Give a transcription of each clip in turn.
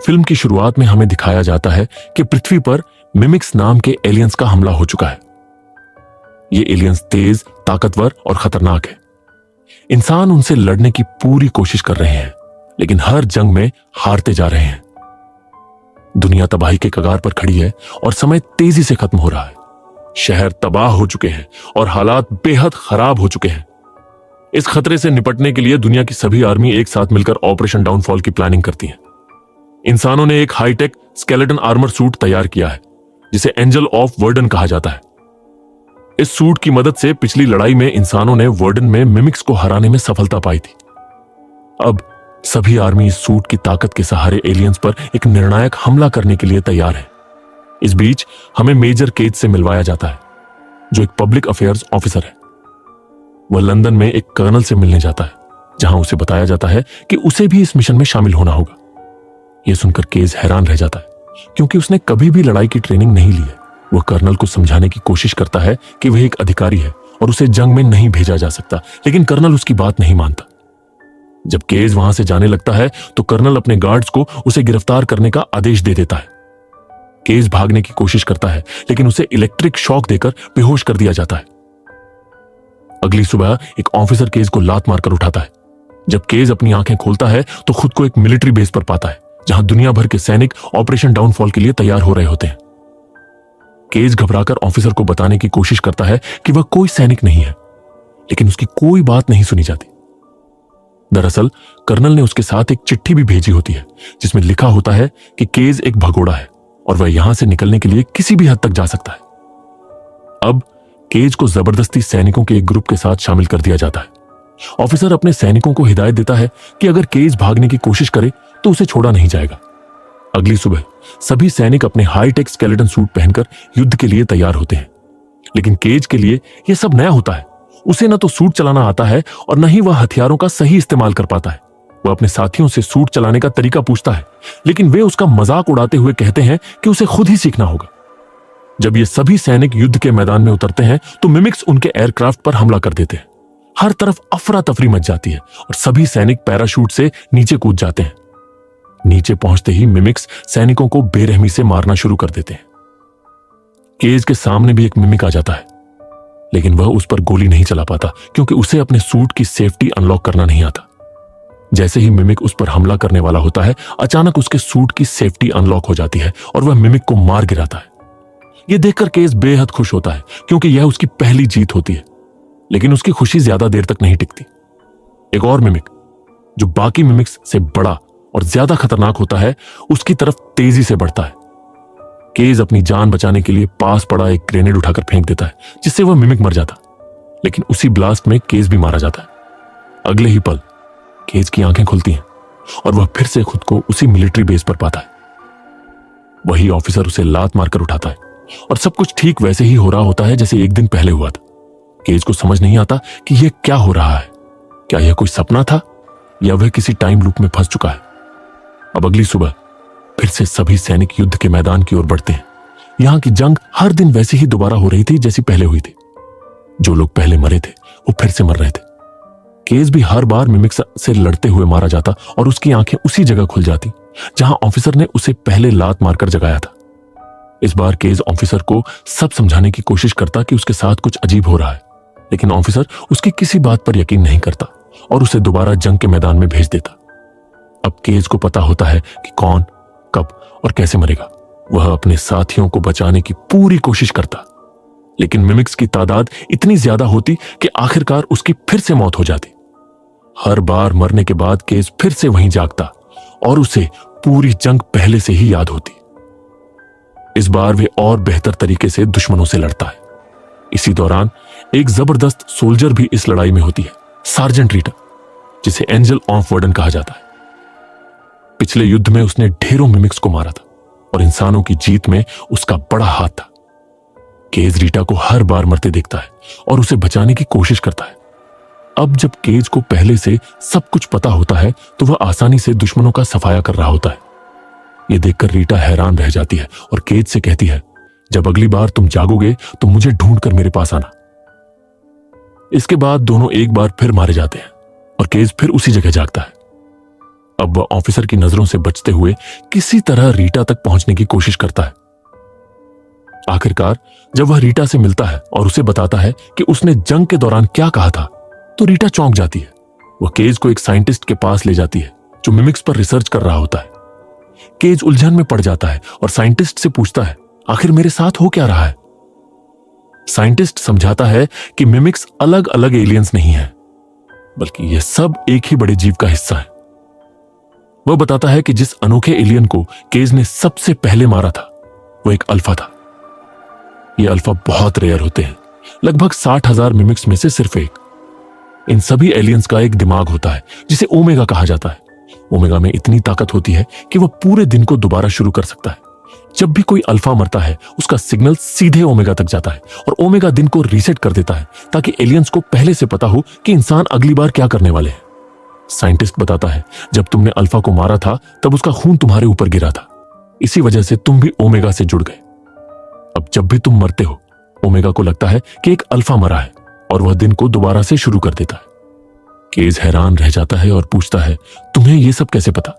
Film की शुरुआत में हमें दिखाया जाता है कि पृथ्वी पर मिमिक्स नाम के एलियंस का हमला हो चुका है। ये एलियंस तेज, ताकतवर और खतरनाक है। इंसान उनसे लड़ने की पूरी कोशिश कर रहे हैं, लेकिन हर जंग में हारते जा रहे हैं। दुनिया तबाही के कगार पर खड़ी है और समय तेजी से खत्म हो रहा है। शहर तबाह हो चुके हैं और हालात बेहद खराब हो चुके हैं। इस खतरे से निपटने के लिए दुनिया की सभी आर्मी एक साथ मिलकर ऑपरेशन डाउनफॉल की प्लानिंग करती है। इंसानों ने एक हाईटेक स्केलेटन आर्मर सूट तैयार किया है, जिसे एंजल ऑफ वर्डन कहा जाता है। इस सूट की मदद से पिछली लड़ाई में इंसानों ने वर्डन में मिमिक्स को हराने में सफलता पाई थी। अब सभी आर्मी इस सूट की ताकत के सहारे एलियंस पर एक निर्णायक हमला करने के लिए तैयार है। इस बीच हमें मेजर केज से मिलवाया जाता है, जो एक पब्लिक अफेयर्स ऑफिसर है। वह लंदन में एक कर्नल से मिलने जाता है, जहां उसे बताया जाता है कि उसे भी इस मिशन में शामिल होना होगा। यह सुनकर केज हैरान रह जाता है, क्योंकि उसने कभी भी लड़ाई की ट्रेनिंग नहीं ली है। वह कर्नल को समझाने की कोशिश करता है कि वह एक अधिकारी है और उसे जंग में नहीं भेजा जा सकता, लेकिन कर्नल उसकी बात नहीं मानता। जब केज वहां से जाने लगता है तो कर्नल अपने गार्ड्स को उसे गिरफ्तार करने का आदेश दे देता है। केज भागने की कोशिश करता है, लेकिन उसे इलेक्ट्रिक शॉक देकर बेहोश कर दिया जाता है। अगली सुबह एक ऑफिसर केज को लात मारकर उठाता है। जब केज अपनी आंखें खोलता है तो खुद को एक मिलिट्री बेस पर पाता है, जहां दुनिया भर के सैनिक ऑपरेशन डाउनफॉल के लिए तैयार हो रहे होते हैं। केज घबराकर ऑफिसर को बताने की कोशिश करता है कि वह कोई सैनिक नहीं है, लेकिन उसकी कोई बात नहीं सुनी जाती। दरअसल कर्नल ने उसके साथ एक चिट्ठी भी भेजी होती है, जिसमें लिखा होता है कि केज एक भगोड़ा है और वह यहां से निकलने के लिए किसी भी हद तक जा सकता है। अब केज को जबरदस्ती सैनिकों के एक ग्रुप के साथ शामिल कर दिया जाता है। ऑफिसर अपने सैनिकों को हिदायत देता है कि अगर केज भागने की कोशिश करे तो उसे छोड़ा नहीं जाएगा। अगली सुबह सभी सैनिक अपने हाईटेक स्केलेटन सूट पहनकर युद्ध के लिए तैयार होते हैं, लेकिन केज के लिए यह सब नया होता है। उसे न तो सूट चलाना आता है और न ही वह हथियारों का सही इस्तेमाल कर पाता है। वह अपने साथियों से सूट चलाने का तरीका पूछता है, लेकिन वे उसका मजाक उड़ाते हुए कहते हैं कि उसे खुद ही सीखना होगा। जब ये सभी सैनिक युद्ध के मैदान में उतरते हैं तो मिमिक्स उनके एयरक्राफ्ट पर हमला कर देते हैं। हर तरफ अफरा तफरी मच जाती है और सभी सैनिक पैराशूट से नीचे कूद जाते हैं। नीचे पहुंचते ही मिमिक्स सैनिकों को बेरहमी से मारना शुरू कर देते हैं। केज के सामने भी एक मिमिक आ जाता है, लेकिन वह उस पर गोली नहीं चला पाता, क्योंकि उसे अपने सूट की सेफ्टी अनलॉक करना नहीं आता। जैसे ही मिमिक उस पर हमला करने वाला होता है, अचानक उसके सूट की सेफ्टी अनलॉक हो जाती है और वह मिमिक को मार गिराता है। यह देखकर केज बेहद खुश होता है, क्योंकि यह उसकी पहली जीत होती है। लेकिन उसकी खुशी ज्यादा देर तक नहीं टिकती। एक और मिमिक, जो बाकी मिमिक्स से बड़ा और ज्यादा खतरनाक होता है, उसकी तरफ तेजी से बढ़ता है। केज अपनी जान बचाने के लिए पास पड़ा एक ग्रेनेड उठाकर फेंक देता है, जिससे वह मिमिक मर जाता। लेकिन उसी ब्लास्ट में केज भी मारा जाता है। अगले ही पल केज की आंखें खुलती हैं और वह फिर से खुद को उसी मिलिट्री बेस पर पाता है। वही ऑफिसर उसे लात मारकर उठाता है और सब कुछ ठीक वैसे ही हो रहा होता है जैसे एक दिन पहले हुआ था। केज को समझ नहीं आता कि यह क्या हो रहा है। क्या यह कोई सपना था या वह किसी टाइम लूप में फंस चुका है? अब अगली सुबह फिर से सभी सैनिक युद्ध के मैदान की ओर बढ़ते हैं। यहां की जंग हर दिन वैसे ही दोबारा हो रही थी जैसी पहले हुई थी। जो लोग पहले मरे थे वो फिर से मर रहे थे। केज भी हर बार मिमिक्स से लड़ते हुए मारा जाता और उसकी आंखें उसी जगह खुल जाती जहां ऑफिसर ने उसे पहले लात मारकर जगाया था। इस बार केज ऑफिसर को सब समझाने की कोशिश करता कि उसके साथ कुछ अजीब हो रहा है, लेकिन ऑफिसर उसकी किसी बात पर यकीन नहीं करता और उसे दोबारा जंग के मैदान में भेज देता। अब केज को पता होता है कि कौन, कब और कैसे मरेगा। वह अपने साथियों को बचाने की पूरी कोशिश करता, लेकिन मिमिक्स की तादाद इतनी ज्यादा होती कि आखिरकार उसकी फिर से मौत हो जाती। हर बार मरने के बाद केज फिर से वहीं जागता और उसे पूरी जंग पहले से ही याद होती। इस बार वे और बेहतर तरीके से दुश्मनों से लड़ता है। इसी दौरान एक जबरदस्त सोल्जर भी इस लड़ाई में होती है, सार्जेंट रीटा, जिसे एंजल ऑफ वर्डन कहा जाता है। पिछले युद्ध में उसने ढेरों मिमिक्स को मारा था और इंसानों की जीत में उसका बड़ा हाथ था। केज रीटा को हर बार मरते देखता है और उसे बचाने की कोशिश करता है। अब जब केज को पहले से सब कुछ पता होता है तो वह आसानी से दुश्मनों का सफाया कर रहा होता है। यह देखकर रीटा हैरान रह जाती है और केज से कहती है, जब अगली बार तुम जागोगे तो मुझे ढूंढकर मेरे पास आना। इसके बाद दोनों एक बार फिर मारे जाते हैं और केज फिर उसी जगह जागता है। अब वह ऑफिसर की नजरों से बचते हुए किसी तरह रीटा तक पहुंचने की कोशिश करता है। आखिरकार जब वह रीटा से मिलता है और उसे बताता है कि उसने जंग के दौरान क्या कहा था, तो रीटा चौंक जाती है। वह केज को एक साइंटिस्ट के पास ले जाती है जो मिमिक्स पर रिसर्च कर रहा होता है। केज उलझन में पड़ जाता है और साइंटिस्ट से पूछता है, आखिर मेरे साथ हो क्या रहा है? साइंटिस्ट समझाता है कि मिमिक्स अलग अलग एलियंस नहीं है, बल्कि यह सब एक ही बड़े जीव का हिस्सा है। वह बताता है कि जिस अनोखे एलियन को केज ने सबसे पहले मारा था, वह एक अल्फा था। ये अल्फा बहुत रेयर होते हैं, लगभग 60,000 मिमिक्स में से सिर्फ एक। इन सभी एलियंस का एक दिमाग होता है जिसे ओमेगा कहा जाता है। ओमेगा में इतनी ताकत होती है कि वह पूरे दिन को दोबारा शुरू कर सकता है। जब भी कोई अल्फा मरता है, उसका सिग्नल सीधे ओमेगा तक जाता है और ओमेगा दिन को रीसेट कर देता है, ताकि एलियंस को पहले से पता हो कि इंसान अगली बार क्या करने वाले हैं। साइंटिस्ट बताता है, जब तुमने अल्फा को मारा था तब उसका खून तुम्हारे ऊपर गिरा था, इसी वजह से तुम भी ओमेगा से जुड़ गए। अब जब भी तुम मरते हो, ओमेगा को लगता है कि एक अल्फा मरा है और वह दिन को दोबारा से शुरू कर देता है। केज हैरान रह जाता है और पूछता है, तुम्हें यह सब कैसे पता?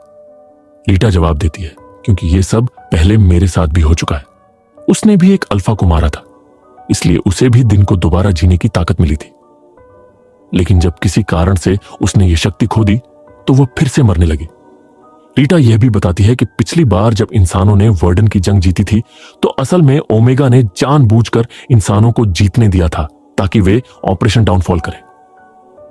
रीटा जवाब देती है, क्योंकि यह सब पहले मेरे साथ भी हो चुका है। उसने भी एक अल्फा को मारा था, इसलिए उसे भी दिन को दोबारा जीने की ताकत मिली थी। लेकिन जब किसी कारण से उसने ये शक्ति खो दी, तो वह फिर से मरने लगी। रीटा यह भी बताती है कि पिछली बार जब इंसानों ने वर्डन की जंग जीती थी, तो असल में ओमेगा ने जानबूझकर इंसानों को जीतने दिया था, ताकि वे ऑपरेशन डाउनफॉल करें।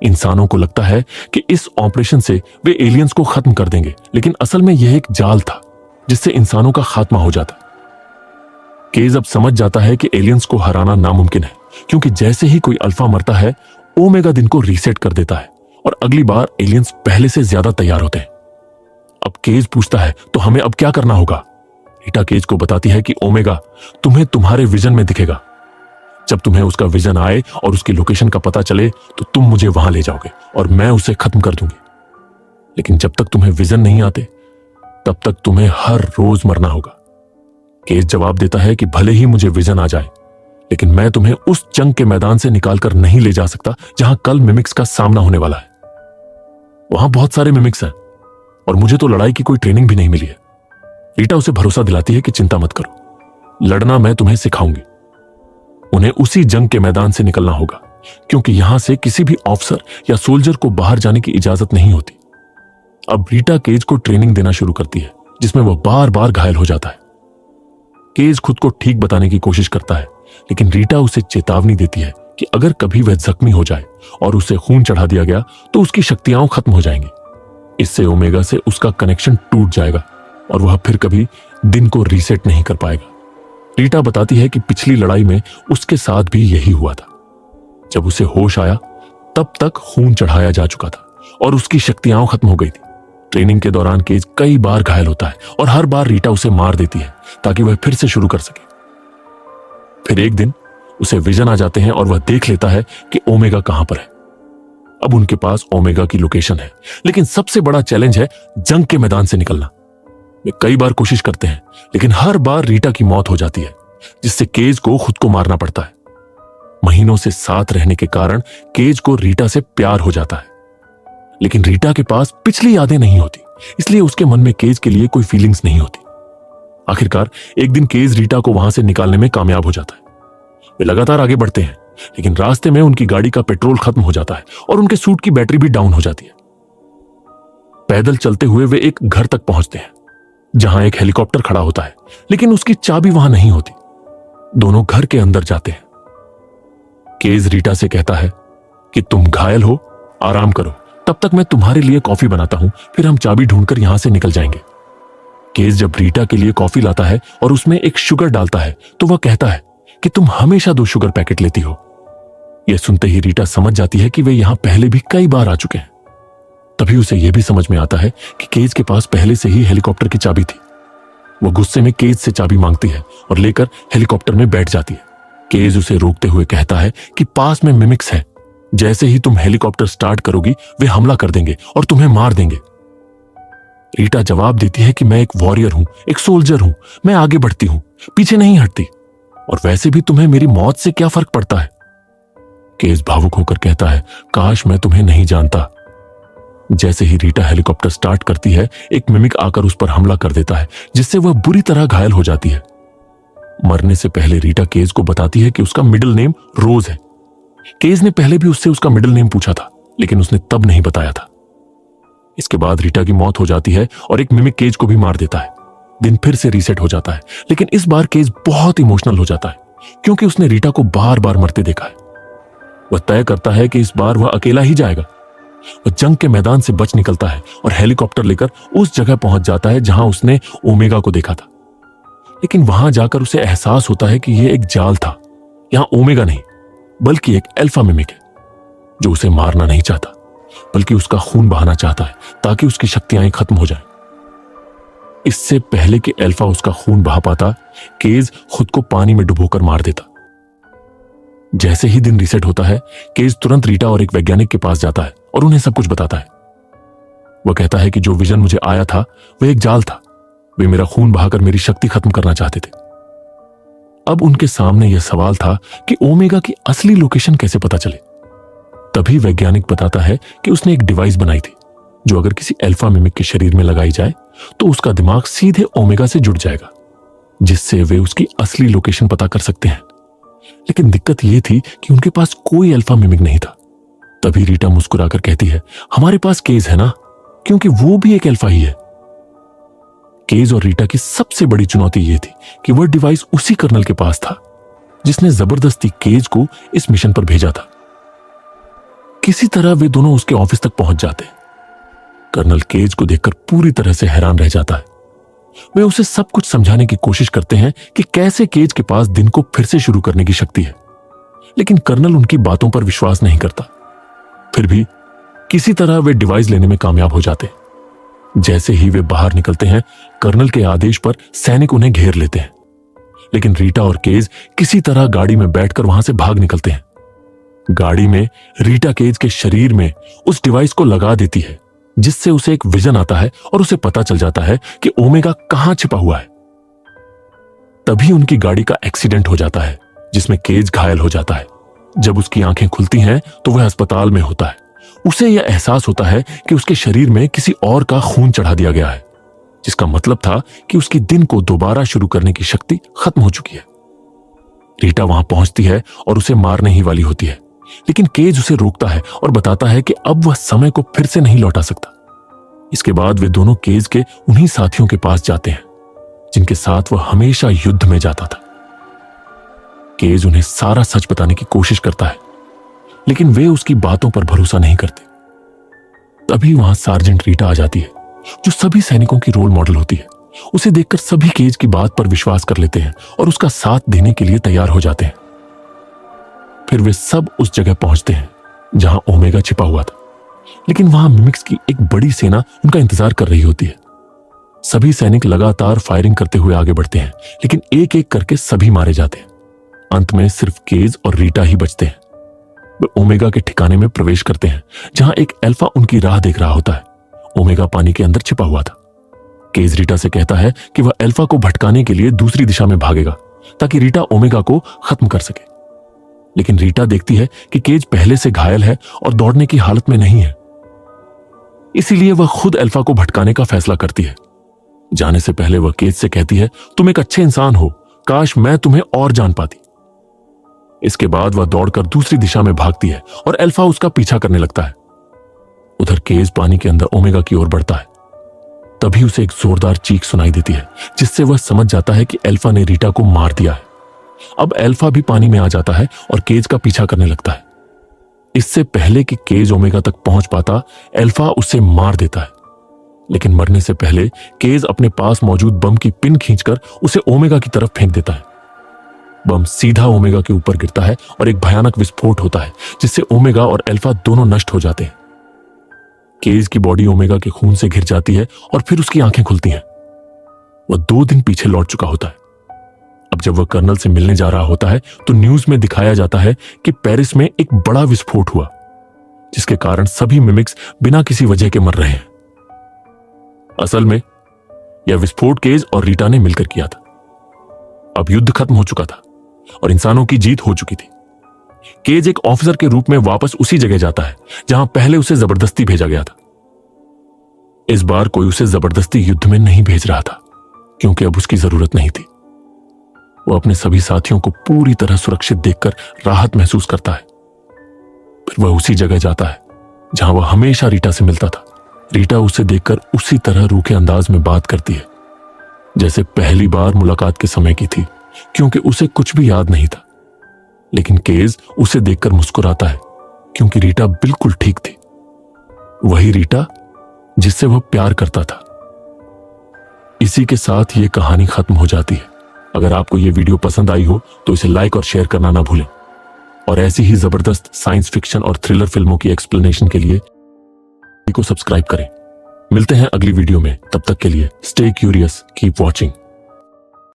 इंसानों को लगता है कि इस ऑपरेशन से वे एलियंस को खत्म कर देंगे, लेकिन असल में यह एक जाल था जिससे इंसानों का खात्मा हो जाता। केज अब समझ जाता है कि एलियंस को हराना नामुमकिन है, क्योंकि जैसे ही कोई अल्फा मरता है, ओमेगा दिन को रीसेट कर देता है और अगली बार एलियंस पहले से ज्यादा तैयार होते हैं। अब केज पूछता है, तो हमें अब क्या करना होगा? रीटा केज को बताती है कि ओमेगा तुम्हें तुम्हारे विजन में दिखेगा। जब तुम्हें उसका विजन आए और उसकी लोकेशन का पता चले, तो तुम मुझे वहां ले जाओगे और मैं उसे खत्म कर दूंगी। लेकिन जब तक तुम्हें विजन नहीं आते, तब तक तुम्हें हर रोज मरना होगा। केज जवाब देता है कि भले ही मुझे विजन आ जाए, लेकिन मैं तुम्हें उस जंग के मैदान से निकालकर नहीं ले जा सकता जहां कल मिमिक्स का सामना होने वाला है। वहां बहुत सारे मिमिक्स हैं और मुझे तो लड़ाई की कोई ट्रेनिंग भी नहीं मिली है। रीटा उसे भरोसा दिलाती है कि चिंता मत करो, लड़ना मैं तुम्हें सिखाऊंगी। उन्हें उसी जंग के मैदान से निकलना होगा, क्योंकि यहां से किसी भी ऑफिसर या सोल्जर को बाहर जाने की इजाजत नहीं होती। अब रीटा केज को ट्रेनिंग देना शुरू करती है, जिसमें वह बार बार घायल हो जाता है। केज खुद को ठीक बताने की कोशिश करता है, लेकिन रीटा उसे चेतावनी देती है कि अगर कभी वह जख्मी हो जाए और उसे खून चढ़ा दिया गया, तो उसकी शक्तियां खत्म हो जाएंगी। इससे ओमेगा से उसका कनेक्शन टूट जाएगा और वह फिर कभी दिन को रीसेट नहीं कर पाएगा। रीटा बताती है कि पिछली लड़ाई में उसके साथ भी यही हुआ था। जब उसे होश आया, तब तक खून चढ़ाया जा चुका था और उसकी शक्तियां खत्म हो गई थी। ट्रेनिंग के दौरान केज कई बार घायल होता है और हर बार रीटा उसे मार देती है, ताकि वह फिर से शुरू कर सके। फिर एक दिन उसे विजन आ जाते हैं और वह देख लेता है कि ओमेगा कहां पर है। अब उनके पास ओमेगा की लोकेशन है, लेकिन सबसे बड़ा चैलेंज है जंग के मैदान से निकलना। वे कई बार कोशिश करते हैं, लेकिन हर बार रीटा की मौत हो जाती है, जिससे केज को खुद को मारना पड़ता है। महीनों से साथ रहने के कारण केज को रीटा से प्यार हो जाता है, लेकिन रीटा के पास पिछली यादें नहीं होती, इसलिए उसके मन में केज के लिए कोई फीलिंग्स नहीं होती। आखिरकार एक दिन केज रीटा को वहां से निकालने में कामयाब हो जाता है। वे लगातार आगे बढ़ते हैं, लेकिन रास्ते में उनकी गाड़ी का पेट्रोल खत्म हो जाता है और उनके सूट की बैटरी भी डाउन हो जाती है। पैदल चलते हुए वे एक घर तक पहुंचते हैं, जहां एक हेलीकॉप्टर खड़ा होता है, लेकिन उसकी चाबी वहां नहीं होती। दोनों घर के अंदर जाते हैं। केज रीटा से कहता है कि तुम घायल हो, आराम करो, तब तक मैं तुम्हारे लिए कॉफी बनाता हूं, फिर हम चाबी ढूंढकर यहां से निकल जाएंगे। केज जब रीटा के लिए कॉफी लाता है और उसमें एक शुगर डालता है, तो वह कहता है कि तुम हमेशा 2 शुगर पैकेट लेती हो। यह सुनते ही रीटा समझ जाती है कि वे यहां पहले भी कई बार आ चुके हैं। तभी उसे यह भी समझ में आता है कि केज के पास पहले से ही हेलीकॉप्टर की चाबी थी। वह गुस्से में केज से चाबी मांगती है और लेकर हेलीकॉप्टर में बैठ जाती है। केज उसे रोकते हुए कहता है कि पास में मिमिक्स है, जैसे ही तुम हेलीकॉप्टर स्टार्ट करोगी वे हमला कर देंगे और तुम्हें मार देंगे। रीटा जवाब देती है कि मैं एक वॉरियर हूं, एक सोल्जर हूं, मैं आगे बढ़ती हूं, पीछे नहीं हटती, और वैसे भी तुम्हें मेरी मौत से क्या फर्क पड़ता है। केज भावुक होकर कहता है, काश मैं तुम्हें नहीं जानता। जैसे ही रीटा हेलीकॉप्टर स्टार्ट करती है, एक मिमिक आकर उस पर हमला कर देता है, जिससे वह बुरी तरह घायल हो जाती है। मरने से पहले रीटा केज को बताती है कि उसका मिडिल नेम रोज है। केज ने पहले भी उससे उसका मिडिल नेम पूछा था, लेकिन उसने तब नहीं बताया था। इसके बाद रीटा की मौत हो जाती है और एक मिमिक केज को भी मार देता है। दिन फिर से रीसेट हो जाता है, लेकिन इस बार केज बहुत इमोशनल हो जाता है, क्योंकि उसने रीटा को बार बार मरते देखा है। वह तय करता है कि इस बार वह अकेला ही जाएगा। वह जंग के मैदान से बच निकलता है और हेलीकॉप्टर लेकर उस जगह पहुंच जाता है जहां उसने ओमेगा को देखा था। लेकिन वहां जाकर उसे एहसास होता है कि यह एक जाल था। यहां ओमेगा नहीं, बल्कि एक अल्फा मिमिक है, जो उसे मारना नहीं चाहता, बल्कि उसका खून बहाना चाहता है ताकि उसकी शक्तियां खत्म हो जाएं। इससे पहले कि अल्फा उसका खून बहा पाता, केज खुद को पानी में डुबोकर मार देता। जैसे ही दिन रीसेट होता है, केज तुरंत रीटा और एक वैज्ञानिक के पास जाता है और उन्हें सब कुछ बताता है। वह कहता है कि जो विजन मुझे आया था वह एक जाल था। वे मेरा खून बहाकर मेरी शक्ति खत्म करना चाहते थे। अब उनके सामने यह सवाल था कि ओमेगा की असली लोकेशन कैसे पता चले। तभी वैज्ञानिक बताता है कि उसने एक डिवाइस बनाई थी, जो अगर किसी अल्फा मिमिक के शरीर में लगाई जाए तो उसका दिमाग सीधे ओमेगा से जुड़ जाएगा, जिससे वे उसकी असली लोकेशन पता कर सकते हैं। लेकिन दिक्कत यह थी कि उनके पास कोई अल्फा मिमिक नहीं था। तभी रीटा मुस्कुराकर कहती है, हमारे पास केज है ना, क्योंकि वो भी एक अल्फा ही है। केज और रीटा की सबसे बड़ी चुनौती यह थी कि वह डिवाइस उसी कर्नल के पास था, जिसने जबरदस्ती केज को इस मिशन पर भेजा था। किसी तरह वे दोनों उसके ऑफिस तक पहुंच जाते हैं। कर्नल केज को देखकर पूरी तरह से हैरान रह जाता है। वे उसे सब कुछ समझाने की कोशिश करते हैं कि कैसे केज के पास दिन को फिर से शुरू करने की शक्ति है, लेकिन कर्नल उनकी बातों पर विश्वास नहीं करता। फिर भी किसी तरह वे डिवाइस लेने में कामयाब हो जाते हैं। जैसे ही वे बाहर निकलते हैं, कर्नल के आदेश पर सैनिक उन्हें घेर लेते हैं, लेकिन रीटा और केज किसी तरह गाड़ी में बैठकर वहां से भाग निकलते हैं। गाड़ी में रीटा केज के शरीर में उस डिवाइस को लगा देती है, जिससे उसे एक विजन आता है और उसे पता चल जाता है कि ओमेगा कहां छिपा हुआ है। तभी उनकी गाड़ी का एक्सीडेंट हो जाता है, जिसमें केज घायल हो जाता है। जब उसकी आंखें खुलती हैं तो वह अस्पताल में होता है। उसे यह एहसास होता है कि उसके शरीर में किसी और का खून चढ़ा दिया गया है, जिसका मतलब था कि उसकी दिन को दोबारा शुरू करने की शक्ति खत्म हो चुकी है। रीटा वहां पहुंचती है और उसे मारने ही वाली होती है, लेकिन केज उसे रोकता है और बताता है कि अब वह समय को फिर से नहीं लौटा सकता। इसके बाद वे दोनों केज के उन्हीं साथियों के पास जाते हैं जिनके साथ वह हमेशा युद्ध में जाता था। केज उन्हें सारा सच बताने की कोशिश करता है, लेकिन वे उसकी बातों पर भरोसा नहीं करते। तभी वहां सार्जेंट रीटा आ जाती है, जो सभी सैनिकों की रोल मॉडल होती है। उसे देखकर सभी केज की बात पर विश्वास कर लेते हैं और उसका साथ देने के लिए तैयार हो जाते हैं। फिर वे सब उस जगह पहुंचते हैं जहां ओमेगा छिपा हुआ था, लेकिन वहां मिमिक्स की एक बड़ी सेना उनका इंतजार कर रही होती है। सभी सैनिक लगातार फायरिंग करते हुए आगे बढ़ते हैं, लेकिन एक एक करके सभी मारे जाते हैं। अंत में सिर्फ केज और रीटा ही बचते हैं। वे ओमेगा के ठिकाने में प्रवेश करते हैं, जहां एक अल्फा उनकी राह देख रहा होता है। ओमेगा पानी के अंदर छिपा हुआ था। केज रीटा से कहता है कि वह अल्फा को भटकाने के लिए दूसरी दिशा में भागेगा, ताकि रीटा ओमेगा को खत्म कर सके। लेकिन रीटा देखती है कि केज पहले से घायल है और दौड़ने की हालत में नहीं है, इसीलिए वह खुद अल्फा को भटकाने का फैसला करती है। जाने से पहले वह केज से कहती है, तुम एक अच्छे इंसान हो, काश मैं तुम्हें और जान पाती। इसके बाद वह दौड़कर दूसरी दिशा में भागती है और अल्फा उसका पीछा करने लगता है। उधर केज पानी के अंदर ओमेगा की ओर बढ़ता है। तभी उसे एक जोरदार चीख सुनाई देती है, जिससे वह समझ जाता है कि अल्फा ने रीटा को मार दिया है। अब अल्फा भी पानी में आ जाता है और केज का पीछा करने लगता है। इससे पहले कि केज ओमेगा तक पहुंच पाता, अल्फा उसे मार देता है। लेकिन मरने से पहले केज अपने पास मौजूद बम की पिन खींचकर उसे ओमेगा की तरफ फेंक देता है। बम सीधा ओमेगा के ऊपर गिरता है और एक भयानक विस्फोट होता है, जिससे ओमेगा और अल्फा दोनों नष्ट हो जाते हैं। केज की बॉडी ओमेगा के खून से घिर जाती है और फिर उसकी आंखें खुलती हैं। वह 2 दिन पीछे लौट चुका होता है। अब जब वह कर्नल से मिलने जा रहा होता है तो न्यूज में दिखाया जाता है कि पेरिस में एक बड़ा विस्फोट हुआ, जिसके कारण सभी मिमिक्स बिना किसी वजह के मर रहे हैं। असल में यह विस्फोट केज और रीटा ने मिलकर किया था। अब युद्ध खत्म हो चुका था और इंसानों की जीत हो चुकी थी। केज एक ऑफिसर के रूप में वापस उसी जगह जाता है जहां पहले उसे जबरदस्ती भेजा गया था। इस बार कोई उसे जबरदस्ती युद्ध में नहीं भेज रहा था, क्योंकि अब उसकी जरूरत नहीं थी। वो अपने सभी साथियों को पूरी तरह सुरक्षित देखकर राहत महसूस करता है। फिर वह उसी जगह जाता है जहां वह हमेशा रीटा से मिलता था। रीटा उसे देखकर उसी तरह रूखे अंदाज में बात करती है जैसे पहली बार मुलाकात के समय की थी, क्योंकि उसे कुछ भी याद नहीं था। लेकिन केज उसे देखकर मुस्कुराता है, क्योंकि रीटा बिल्कुल ठीक थी, वही रीटा जिससे वह प्यार करता था। इसी के साथ यह कहानी खत्म हो जाती है। अगर आपको यह वीडियो पसंद आई हो तो इसे लाइक और शेयर करना ना भूलें, और ऐसी ही जबरदस्त साइंस फिक्शन और थ्रिलर फिल्मों की एक्सप्लेनेशन के लिए को सब्सक्राइब करें। मिलते हैं अगली वीडियो में, तब तक के लिए स्टे क्यूरियस, कीप वॉचिंग।